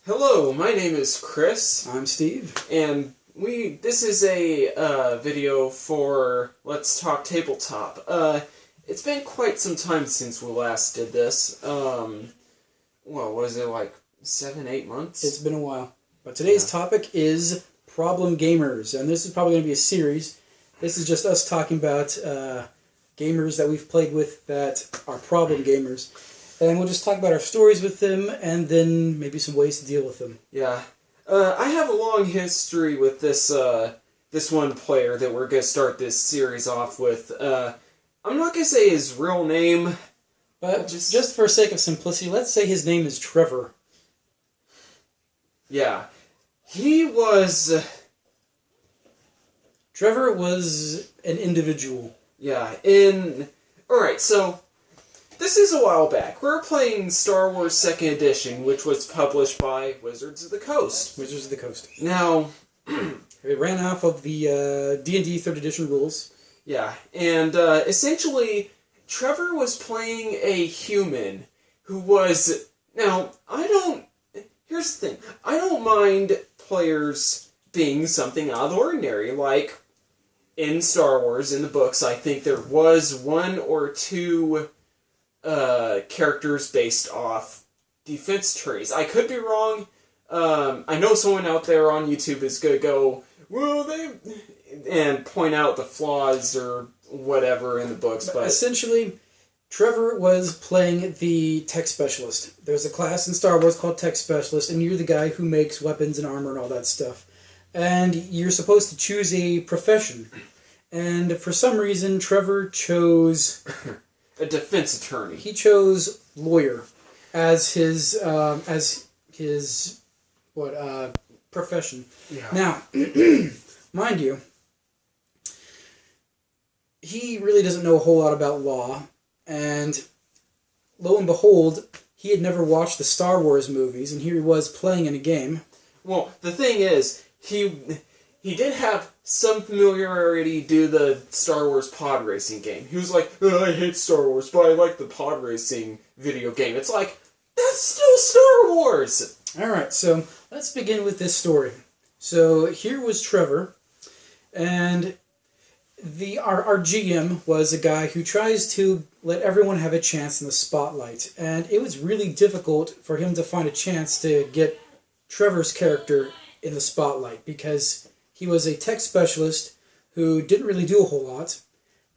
Hello, my name is Chris. I'm Steve. And this is a video for Let's Talk Tabletop. It's been quite some time since we last did this. What was it, like 7-8 months? It's been a while. But today's topic is problem gamers, and this is probably going to be a series. This is just us talking about gamers that we've played with that are problem gamers. And we'll just talk about our stories with them, and then maybe some ways to deal with them. Yeah. I have a long history with this one player that we're going to start this series off with. I'm not going to say his real name. But just for sake of simplicity, let's say his name is Trevor. Yeah. Trevor was an individual. Yeah, Alright, so this is a while back. We're playing Star Wars 2nd Edition, which was published by Wizards of the Coast. Wizards of the Coast. Now, it ran off of the D&D 3rd Edition rules. Yeah, and essentially, Trevor was playing a human who was... Now, here's the thing. I don't mind players being something out of the ordinary. Like, in Star Wars, in the books, I think there was one or two characters based off defense trees. I could be wrong. I know someone out there on YouTube is going to go, well, and point out the flaws or whatever in the books. But essentially, Trevor was playing the tech specialist. There's a class in Star Wars called tech specialist, and you're the guy who makes weapons and armor and all that stuff. And you're supposed to choose a profession. And for some reason, Trevor chose... a defense attorney. He chose lawyer as his profession. Yeah. Now, mind you, he really doesn't know a whole lot about law, and lo and behold, he had never watched the Star Wars movies, and here he was playing in a game. Well, the thing is, he did have some familiarity due to the Star Wars pod racing game. He was like, oh, I hate Star Wars, but I like the pod racing video game. It's like, that's still Star Wars! Alright, so let's begin with this story. So here was Trevor, and our GM was a guy who tries to let everyone have a chance in the spotlight. And it was really difficult for him to find a chance to get Trevor's character in the spotlight, because he was a tech specialist who didn't really do a whole lot,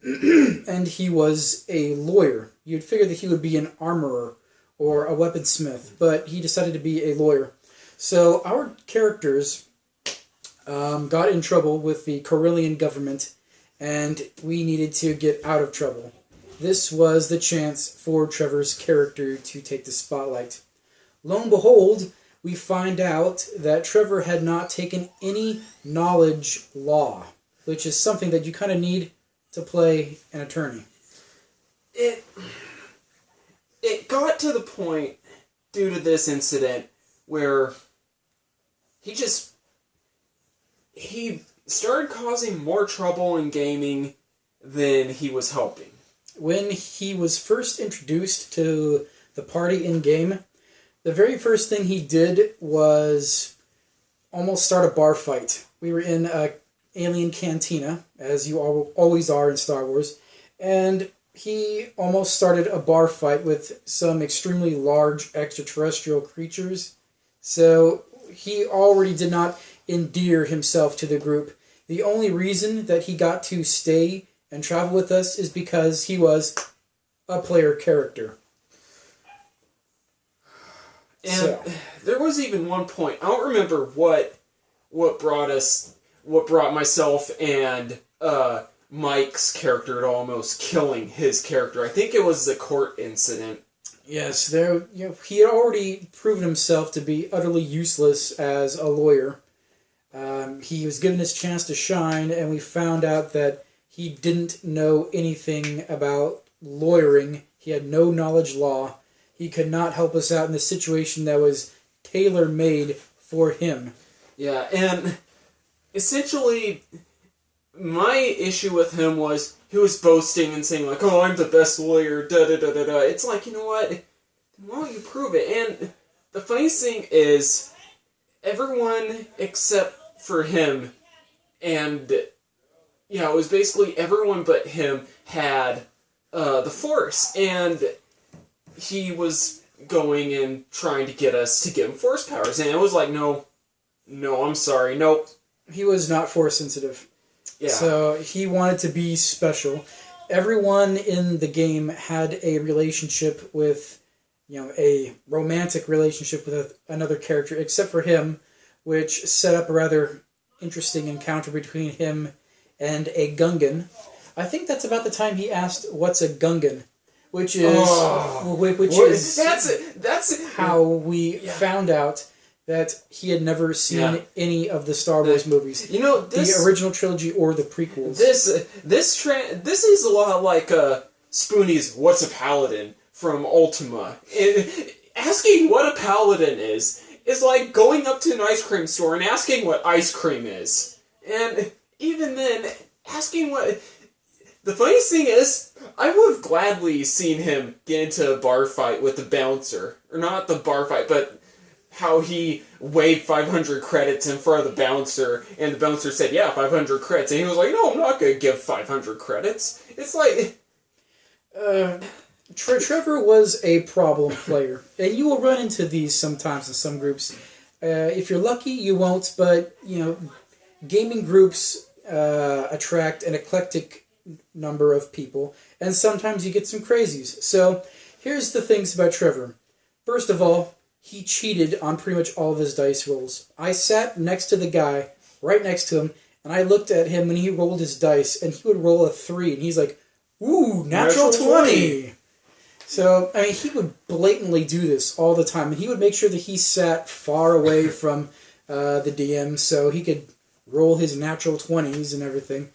and he was a lawyer. You'd figure that he would be an armorer or a weaponsmith, but he decided to be a lawyer. So our characters got in trouble with the Corellian government, and we needed to get out of trouble. This was the chance for Trevor's character to take the spotlight. Lo and behold, we find out that Trevor had not taken any knowledge law, which is something that you kind of need to play an attorney. It got to the point, due to this incident, where he started causing more trouble in gaming than he was helping. When he was first introduced to the party in-game, the very first thing he did was almost start a bar fight. We were in an alien cantina, as you always are in Star Wars, and he almost started a bar fight with some extremely large extraterrestrial creatures. So he already did not endear himself to the group. The only reason that he got to stay and travel with us is because he was a player character. And there was even one point, I don't remember what brought myself and Mike's character to almost killing his character. I think it was the court incident. Yes, he had already proven himself to be utterly useless as a lawyer. He was given his chance to shine, and we found out that he didn't know anything about lawyering. He had no knowledge law. He could not help us out in the situation that was tailor-made for him. Yeah, and essentially, my issue with him was he was boasting and saying, like, oh, I'm the best lawyer, da-da-da-da-da. It's like, you know what? Why don't you prove it? And the funniest thing is, everyone except for him, and yeah, it was basically everyone but him had the Force, and he was going and trying to get us to give him Force powers, and it was like, no, I'm sorry, nope. He was not Force sensitive. Yeah. So he wanted to be special. Everyone in the game had a relationship with, a romantic relationship with another character, except for him, which set up a rather interesting encounter between him and a Gungan. I think that's about the time he asked, "What's a Gungan?" Which is that's how we found out that he had never seen any of the Star Wars movies. The original trilogy or the prequels. This is a lot like Spoonie's "What's a Paladin" from Ultima. Asking what a paladin is like going up to an ice cream store and asking what ice cream is. And even then, asking what... The funniest thing is, I would have gladly seen him get into a bar fight with the bouncer. Or not the bar fight, but how he waved 500 credits in front of the bouncer, and the bouncer said, yeah, 500 credits. And he was like, no, I'm not going to give 500 credits. It's like... Trevor was a problem player, and you will run into these sometimes in some groups. If you're lucky, you won't, but, gaming groups attract an eclectic number of people, and sometimes you get some crazies. So, here's the things about Trevor. First of all, he cheated on pretty much all of his dice rolls. I sat next to the guy, right next to him, and I looked at him when he rolled his dice, and he would roll a 3, and he's like, ooh, natural 20! So, he would blatantly do this all the time, and he would make sure that he sat far away from the DM so he could roll his natural 20s and everything.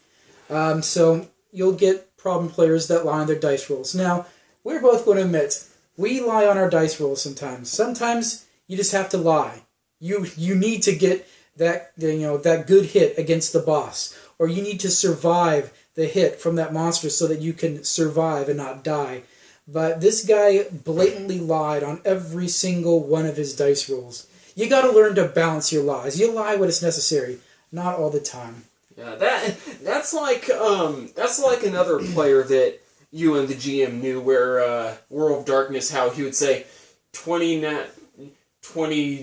So, you'll get problem players that lie on their dice rolls. Now, we're both going to admit, we lie on our dice rolls sometimes. Sometimes, you just have to lie. You need to get that good hit against the boss, or you need to survive the hit from that monster so that you can survive and not die. But this guy blatantly lied on every single one of his dice rolls. You got to learn to balance your lies. You lie when it's necessary, not all the time. Yeah, that's like another player that you and the GM knew, where World of Darkness, how he would say 20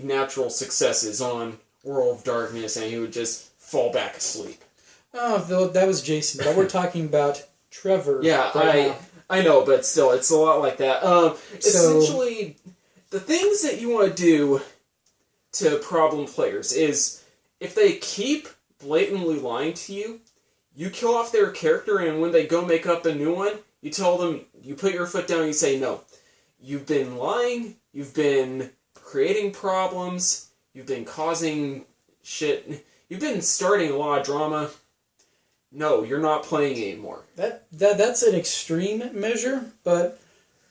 natural successes on World of Darkness, and he would just fall back asleep. Oh, that was Jason, but we're talking about Trevor. Yeah, I know, but still, it's a lot like that. Essentially, the things that you want to do to problem players is, if they keep blatantly lying to you, you kill off their character, and when they go make up a new one, you tell them, you put your foot down and you say, no, you've been lying, you've been creating problems, you've been causing shit, you've been starting a lot of drama. No, you're not playing anymore. That's an extreme measure, but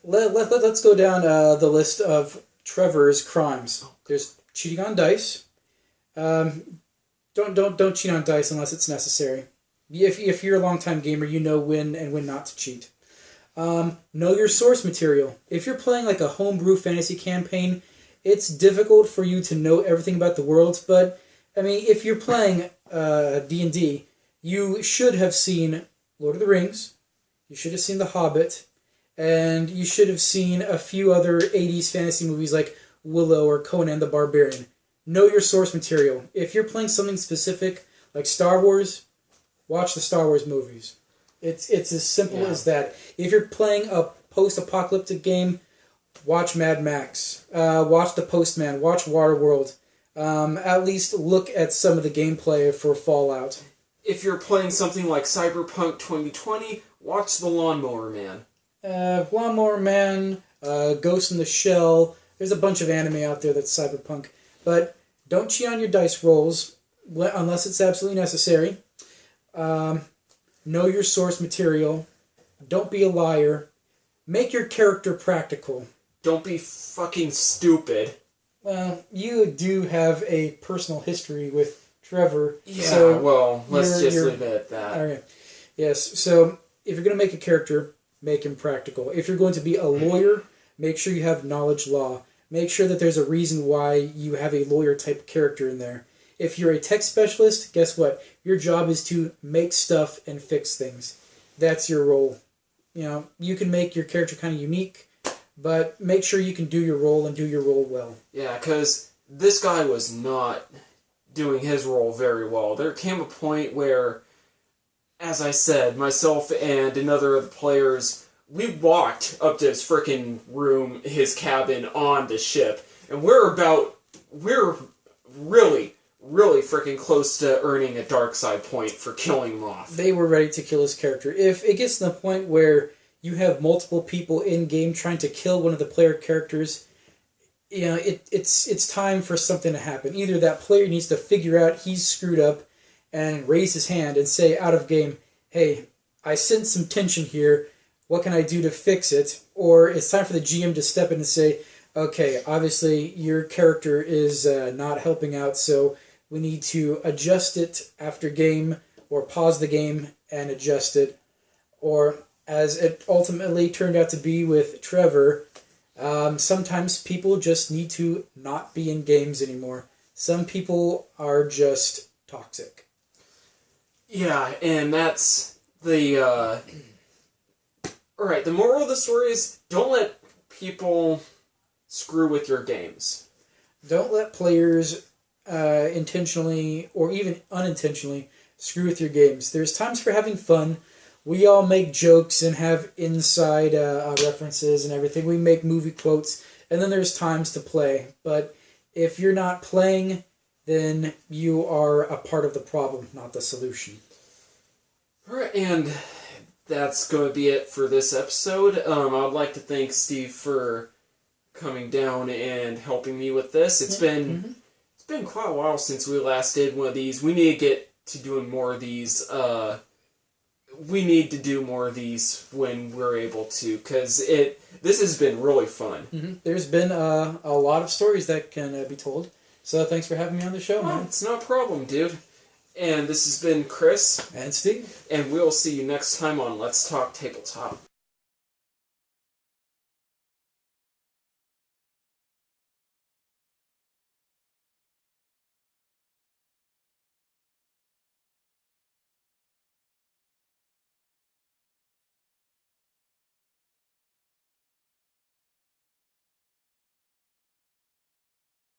let's go down the list of Trevor's crimes. There's cheating on dice. Don't cheat on dice unless it's necessary. If you're a long-time gamer, you know when and when not to cheat. Know your source material. If you're playing like a homebrew fantasy campaign, it's difficult for you to know everything about the world, but if you're playing D&D, you should have seen Lord of the Rings, you should have seen The Hobbit, and you should have seen a few other 80s fantasy movies like Willow or Conan the Barbarian. Know your source material. If you're playing something specific like Star Wars, watch the Star Wars movies. It's as simple as that. If you're playing a post-apocalyptic game, watch Mad Max, watch The Postman, watch Waterworld. At least look at some of the gameplay for Fallout. If you're playing something like Cyberpunk 2020, watch The Lawnmower Man. Lawnmower Man, Ghost in the Shell. There's a bunch of anime out there that's cyberpunk. But don't cheat on your dice rolls unless it's absolutely necessary. Know your source material. Don't be a liar. Make your character practical. Don't be fucking stupid. Well, you do have a personal history with Trevor. Yeah, so well, let's just leave it at that. Okay. Yes, so if you're going to make a character, make him practical. If you're going to be a lawyer, make sure you have knowledge law. make sure that there's a reason why you have a lawyer type character in there. If you're a tech specialist, guess what? Your job is to make stuff and fix things. That's your role. You know, you can make your character kind of unique, but make sure you can do your role and do your role well. Yeah, because this guy was not doing his role very well. There came a point where, as I said, myself and another of the players, we walked up to his frickin' room, his cabin on the ship, and we're really freaking close to earning a dark side point for killing him off. They were ready to kill his character. If it gets to the point where you have multiple people in game trying to kill one of the player characters, you know, it's time for something to happen. Either that player needs to figure out he's screwed up and raise his hand and say out of game, hey, I sense some tension here. What can I do to fix it? Or it's time for the GM to step in and say, okay, obviously your character is not helping out, so we need to adjust it after game, or pause the game and adjust it. Or, as it ultimately turned out to be with Trevor, sometimes people just need to not be in games anymore. Some people are just toxic. Yeah, and that's the... Alright, the moral of the story is, don't let people screw with your games. Don't let players intentionally or even unintentionally screw with your games. There's times for having fun. We all make jokes and have inside references and everything. We make movie quotes, and then there's times to play. But if you're not playing, then you are a part of the problem, not the solution. Alright, and that's going to be it for this episode. I'd like to thank Steve for coming down and helping me with this. It's been quite a while since we last did one of these. We need to get to doing more of these. We need to do more of these when we're able to, because this has been really fun. Mm-hmm. There's been a lot of stories that can be told. So thanks for having me on the show, man. It's no problem, dude. And this has been Chris. And Steve. And we'll see you next time on Let's Talk Tabletop.